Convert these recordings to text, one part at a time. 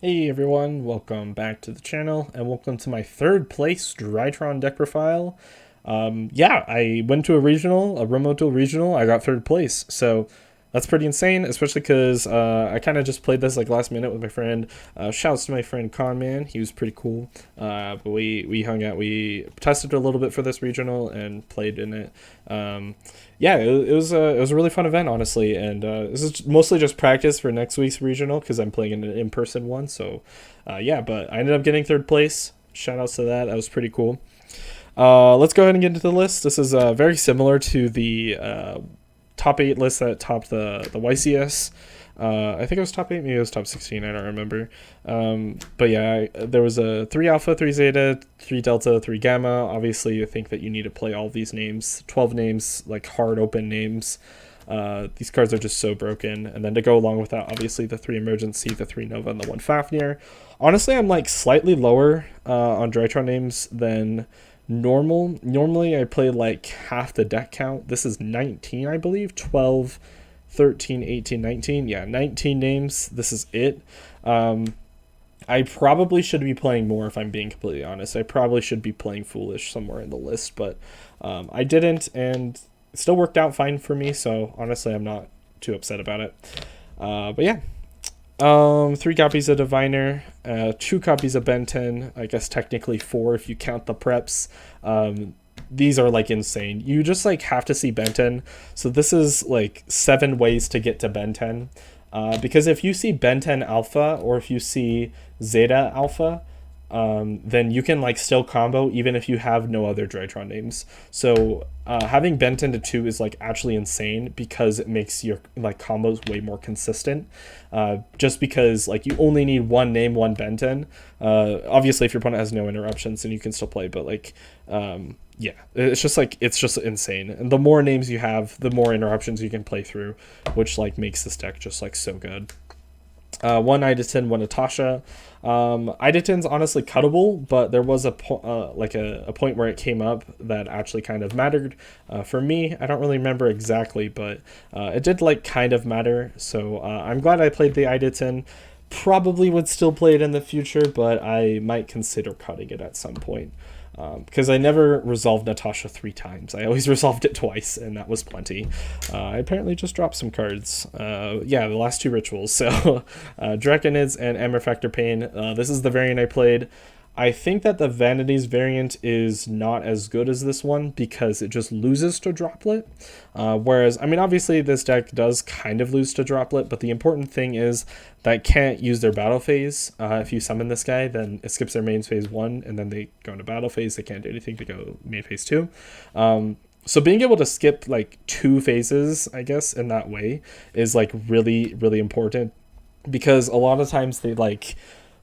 Hey everyone, welcome back to the channel and welcome to my third place Drytron deck profile. Yeah, I went to a Remote Duel Regional. I got third place, so that's pretty insane, especially because I kind of just played this like last minute with my friend. Shouts to my friend Conman, he was pretty cool. But we hung out, we tested a little bit for this regional and played in it. Yeah, it was a really fun event, honestly, and this is mostly just practice for next week's regional because I'm playing in an in-person one. So yeah, but I ended up getting third place. Shout outs to that. That was pretty cool. Let's go ahead and get into the list. This is very similar to the top 8 list that topped the YCS. I think it was top 8, maybe it was top 16, I don't remember. But yeah, there was a 3 alpha, 3 zeta, 3 delta, 3 gamma. Obviously, I think that you need to play all these names, 12 names, like hard open names. These cards are just so broken. And then to go along with that, obviously the 3 emergency, the 3 nova, and the 1 Fafnir. Honestly, I'm like slightly lower on Drytron names than normal. Normally I play like half the deck count. This is 19, I believe. 12, 13, 18, 19. Yeah, 19 names. This is it. I probably should be playing more, if I'm being completely honest. I probably should be playing Foolish somewhere in the list, but I didn't, and it still worked out fine for me, so honestly I'm not too upset about it. But yeah, 3 copies of Diviner, 2 copies of Benten. I guess technically 4 if you count the preps. These are like insane. You just like have to see Benten. So this is like 7 ways to get to Benten. Because if you see Benten Alpha or if you see Zeta Alpha, then you can like still combo even if you have no other Drytron names. So having Benten to 2 is like actually insane because it makes your like combos way more consistent. Just because like you only need one name, one Benten. Obviously, if your opponent has no interruptions, then you can still play. But like, yeah, it's just insane. And the more names you have, the more interruptions you can play through, which like makes this deck just like so good. 1 Iditen, 1 Natasha. Iditen's honestly cuttable, but there was a point where it came up that actually kind of mattered for me. I don't really remember exactly, but it did like kind of matter. So I'm glad I played the Iditen. Probably would still play it in the future, but I might consider cutting it at some point. Because I never resolved Natasha 3 times. I always resolved it twice, and that was plenty. I apparently just dropped some cards. Yeah, the last 2 rituals. So, Draconids and Amber Factor Pain. This is the variant I played. I think that the Vanities variant is not as good as this one because it just loses to Droplet. Whereas, I mean, obviously this deck does kind of lose to Droplet, but the important thing is that it can't use their battle phase. If you summon this guy, then it skips their main phase 1, and then they go into battle phase. They can't do anything to go main phase 2. So being able to skip like 2 phases, I guess, in that way is like really, really important because a lot of times they like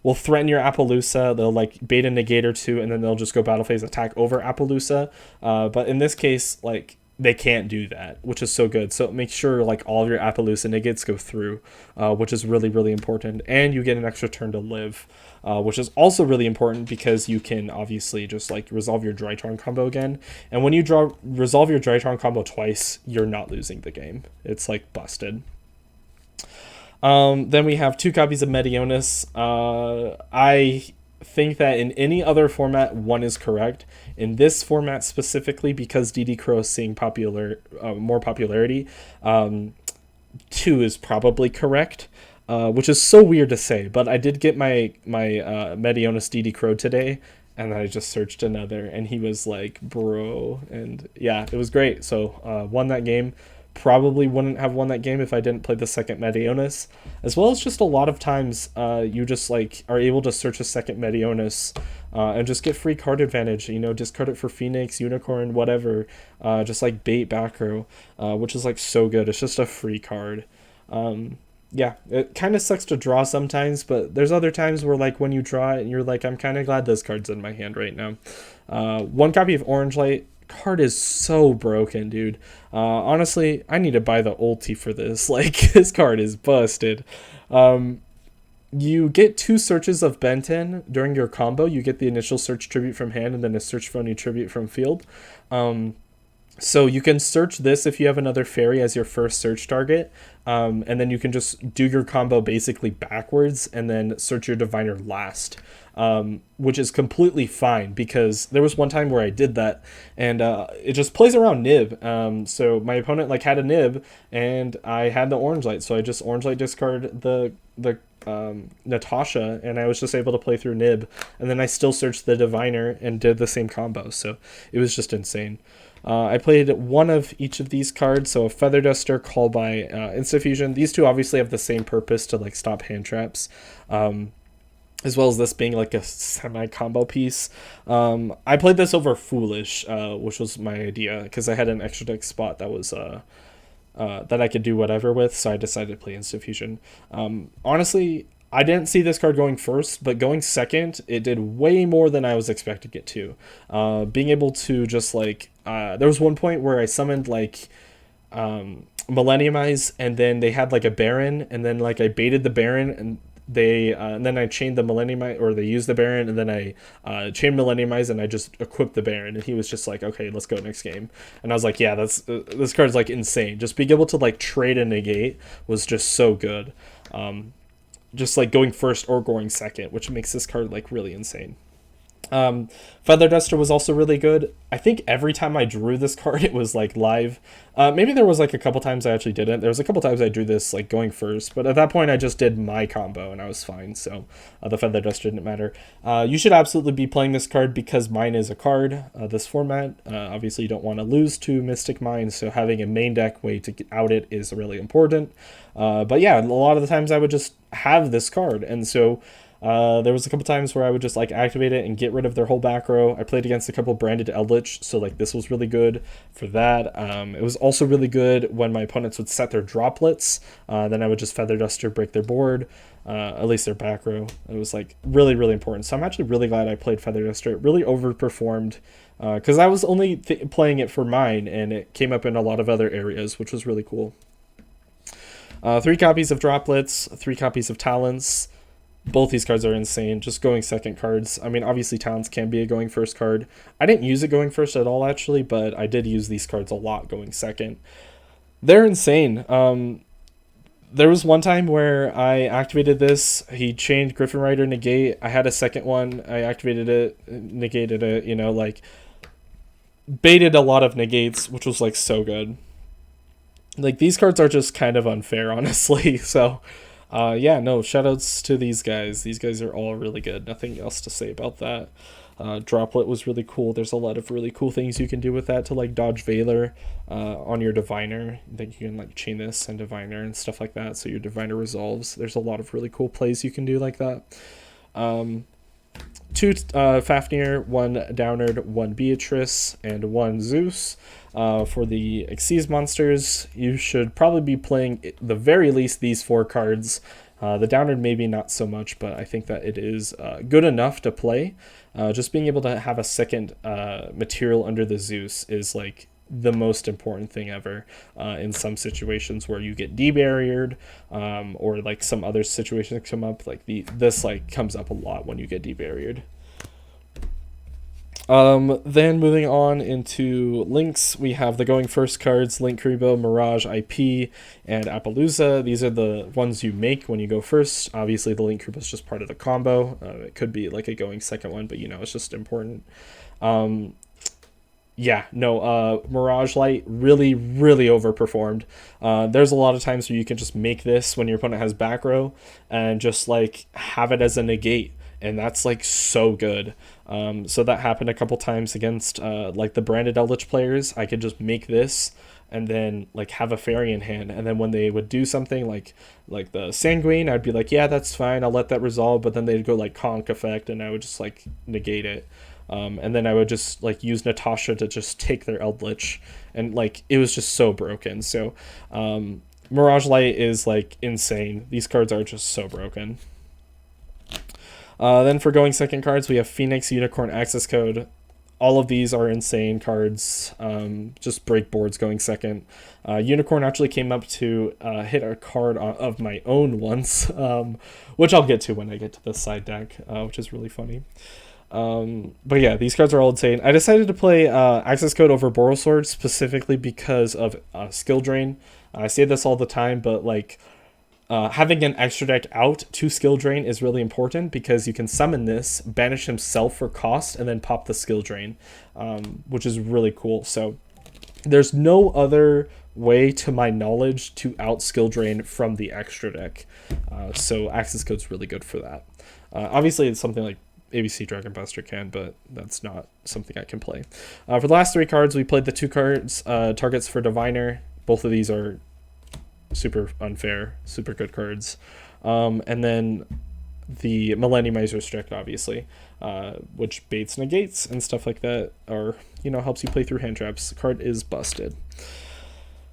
will threaten your Appaloosa. They'll like bait a negate or 2, and then they'll just go battle phase attack over Appaloosa. But in this case, like they can't do that, which is so good. So make sure like all of your Appaloosa negates go through, which is really, really important. And you get an extra turn to live, which is also really important because you can obviously just like resolve your Drytron combo again. And when you resolve your Drytron combo twice, you're not losing the game. It's like busted. Then we have 2 copies of Medionis. I think that in any other format, 1 is correct. In this format specifically, because DD Crow is seeing more popularity, 2 is probably correct. Which is so weird to say, but I did get my Medionis DD Crow today, and I just searched another, and he was like, bro, and yeah, it was great. So won that game. Probably wouldn't have won that game if I didn't play the second Medionis, as well as just a lot of times you just like are able to search a second Medionis and just get free card advantage. You know, discard it for Phoenix, Unicorn, whatever. Just like bait back row, which is like so good. It's just a free card. Yeah, it kind of sucks to draw sometimes, but there's other times where like when you draw it and you're like, I'm kind of glad this card's in my hand right now. 1 copy of Orange Light. Card is so broken, dude. Honestly, I need to buy the ulti for this. Like, this card is busted. You get 2 searches of Benten during your combo. You get the initial search tribute from hand and then a search phony tribute from field. So you can search this if you have another fairy as your first search target, and then you can just do your combo basically backwards and then search your diviner last, which is completely fine because there was one time where I did that and it just plays around nib. So my opponent like had a nib and I had the orange light, so I just orange light discard the Natasha, and I was just able to play through nib, and then I still searched the diviner and did the same combo. So it was just insane. I played one of each of these cards, so a Feather Duster, Call by Insta-Fusion. These two obviously have the same purpose to like stop hand traps, as well as this being like a semi-combo piece. I played this over Foolish, which was my idea, because I had an extra deck spot that was that I could do whatever with, so I decided to play Insta-Fusion. Honestly, I didn't see this card going first, but going second, it did way more than I was expecting it to. Being able to just like, there was one point where I summoned like Millenniumize, and then they had like a Baron, and then like I baited the Baron, and then I chained the Millenniumize, or they used the Baron, and then I chained Millenniumize, and I just equipped the Baron, and he was just like, okay, let's go next game. And I was like, yeah, that's this card's like insane. Just being able to like trade a negate was just so good. Just like going first or going second, which makes this card like really insane. Feather Duster was also really good. I think every time I drew this card, it was like live. Maybe there was like a couple times I actually didn't. There was a couple times I drew this like going first, but at that point I just did my combo and I was fine. So the Feather Duster didn't matter. You should absolutely be playing this card because Mine is a card. This format, obviously you don't want to lose to Mystic Mine, so having a main deck way to get out it is really important. But yeah, a lot of the times I would just have this card, and so there was a couple times where I would just like activate it and get rid of their whole back row. I played against a couple branded Eldritch, so like this was really good for that. It was also really good when my opponents would set their droplets. Then I would just Feather Duster, break their board, at least their back row. It was like really, really important. So I'm actually really glad I played Feather Duster. It really overperformed because I was only playing it for mine, and it came up in a lot of other areas, which was really cool. 3 copies of Droplets, 3 copies of Talents. Both these cards are insane. Just going second cards. I mean, obviously Talents can be a going first card. I didn't use it going first at all, actually, but I did use these cards a lot going second. They're insane. There was one time where I activated this. He chained Griffin Rider negate. I had a second one. I activated it, negated it, you know, like baited a lot of negates, which was like so good. Like these cards are just kind of unfair, honestly. So yeah, no, shoutouts to these guys. These guys are all really good. Nothing else to say about that. Droplet was really cool. There's a lot of really cool things you can do with that to like dodge Valor on your Diviner. I think you can like chain this and Diviner and stuff like that, so your Diviner resolves. There's a lot of really cool plays you can do like that. 2 Fafnir, 1 Downard, 1 Beatrice, and 1 Zeus. For the Xyz monsters, you should probably be playing at the very least these 4 cards. The Downard maybe not so much, but I think that it is good enough to play. Just being able to have a second material under the Zeus is like the most important thing ever in some situations where you get debarriered or like some other situations come up. Like this like comes up a lot when you get debarriered. Then moving on into links, we have the going first cards, Link Kuriboh, Mirage IP, and Appaloosa. These are the ones you make when you go first. Obviously, the Link Kuriboh is just part of the combo. It could be like a going second one, but you know, it's just important. Yeah, no, Mirage Light really, really overperformed. There's a lot of times where you can just make this when your opponent has back row and just like have it as a negate. And that's like so good. So that happened a couple times against like the branded Eldritch players. I could just make this and then like have a fairy in hand, and then when they would do something like the Sanguine, I'd be like, yeah, that's fine, I'll let that resolve. But then they'd go like Conk effect, and I would just like negate it. And then I would just like use Natasha to just take their Eldritch, and like it was just so broken. So Mirage Light is like insane. These cards are just so broken. Then for going second cards, we have Phoenix, Unicorn, Access Code. All of these are insane cards. Just break boards going second. Unicorn actually came up to hit a card of my own once, which I'll get to when I get to the side deck, which is really funny. But yeah, these cards are all insane. I decided to play Access Code over Boral Sword specifically because of skill drain. I say this all the time, but like having an extra deck out to skill drain is really important because you can summon this, banish himself for cost, and then pop the skill drain, which is really cool. So there's no other way, to my knowledge, to out skill drain from the extra deck. So Access Code's really good for that. Obviously, it's something like ABC Dragon Buster can, but that's not something I can play. For the last 3 cards, we played the 2 cards, targets for Diviner. Both of these are super unfair, super good cards. And then the Millenniumizer's Strict, obviously, which baits negates and stuff like that, or, you know, helps you play through hand traps. The card is busted.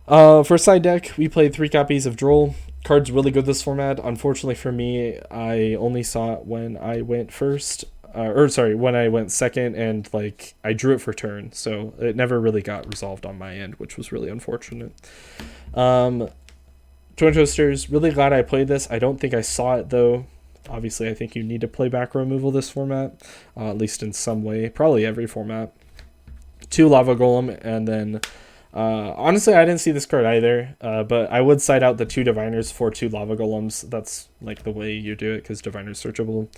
For side deck, we played 3 copies of Droll. Card's really good this format. Unfortunately for me, I only saw it when I went first, when I went second, and like I drew it for turn, so it never really got resolved on my end, which was really unfortunate. Twin Toasters, really glad I played this. I don't think I saw it though. Obviously, I think you need to play back removal this format, at least in some way, probably every format. 2 Lava Golem, and then honestly, I didn't see this card either, but I would side out the 2 Diviners for 2 Lava Golems. That's like the way you do it, because Diviner's searchable.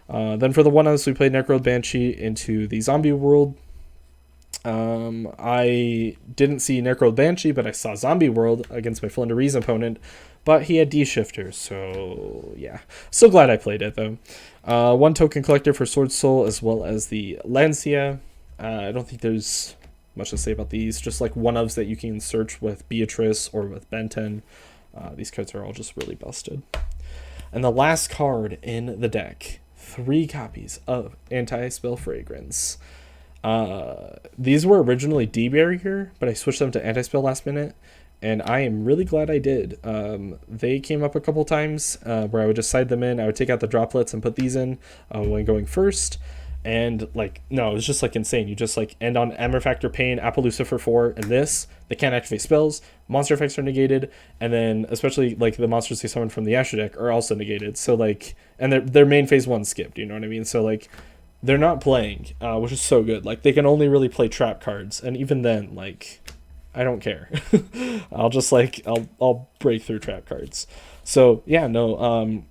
Then for the 1-ofs, we played Necro Banshee into the Zombie World. I didn't see Necro Banshee, but I saw Zombie World against my Flanderese opponent, but he had D-Shifter, so yeah. So glad I played it, though. 1 Token Collector for Sword Soul, as well as the Lancia. I don't think there's much to say about these, just like 1-ofs that you can search with Beatrice or with Benten. These cards are all just really busted. And the last card in the deck, 3 copies of Anti-Spell Fragrance. These were originally D-Barrier, but I switched them to Anti-Spell last minute, and I am really glad I did. They came up a couple times where I would just side them in. I would take out the droplets and put these in when going first. And like, no, it was just like insane. You just like end on Emmer Factor Pain, Appaloosa for 4, and this. They can't activate spells. Monster effects are negated, and then especially like the monsters they summon from the Asher deck are also negated. So like, and their main phase 1 skipped. You know what I mean? So like, they're not playing, which is so good. Like they can only really play trap cards, and even then, like, I don't care. I'll just like I'll break through trap cards. So yeah, no.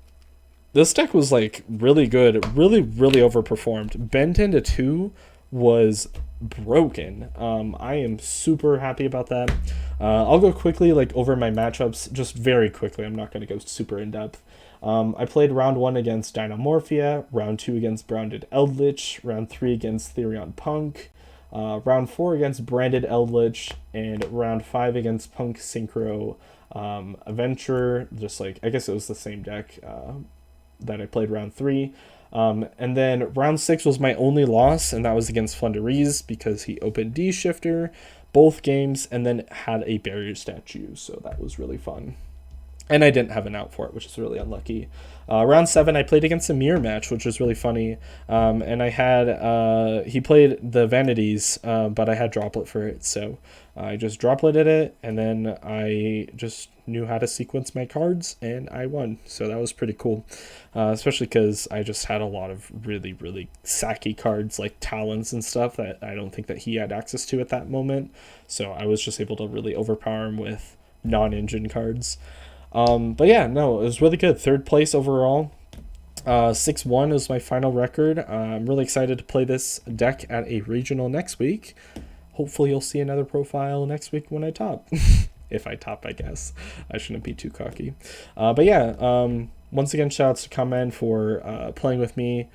This deck was like really good, really overperformed. Benten to 2 was broken. I am super happy about that. I'll go quickly like over my matchups, just very quickly. I'm not going to go super in depth. I played round 1 against Dynamorphia, round 2 against Branded Eldritch, round 3 against Therion Punk, round 4 against Branded Eldritch, and round 5 against Punk Synchro Adventurer. Just like, I guess it was the same deck that I played round 3. And then round 6 was my only loss, and that was against Flanderese because he opened D-Shifter both games and then had a barrier statue, so that was really fun. And I didn't have an out for it, which is really unlucky. Round 7, I played against a mirror match, which was really funny. And I had, he played the Vanities, but I had Droplet for it. So I just Dropleted it, and then I just knew how to sequence my cards, and I won. So that was pretty cool. Especially because I just had a lot of really sacky cards, like Talons and stuff, that I don't think that he had access to at that moment. So I was just able to really overpower him with non-engine cards. But yeah, no, it was really good. 3rd place overall. 6-1 is my final record. I'm really excited to play this deck at a regional next week. Hopefully you'll see another profile next week when I top. If I top, I guess. I shouldn't be too cocky. But yeah, once again, shoutouts to Kamen for playing with me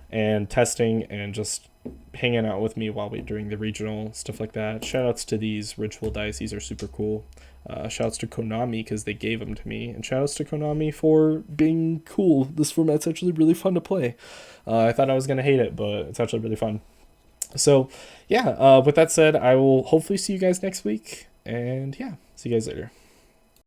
and testing and just hanging out with me while we're doing the regional, stuff like that. Shoutouts to these Ritual Dice. These are super cool. Shoutouts to Konami because they gave them to me, and shoutouts to Konami for being cool. This format's actually really fun to play. I thought I was going to hate it, but it's actually really fun. So yeah, with that said, I will hopefully see you guys next week, and yeah, see you guys later.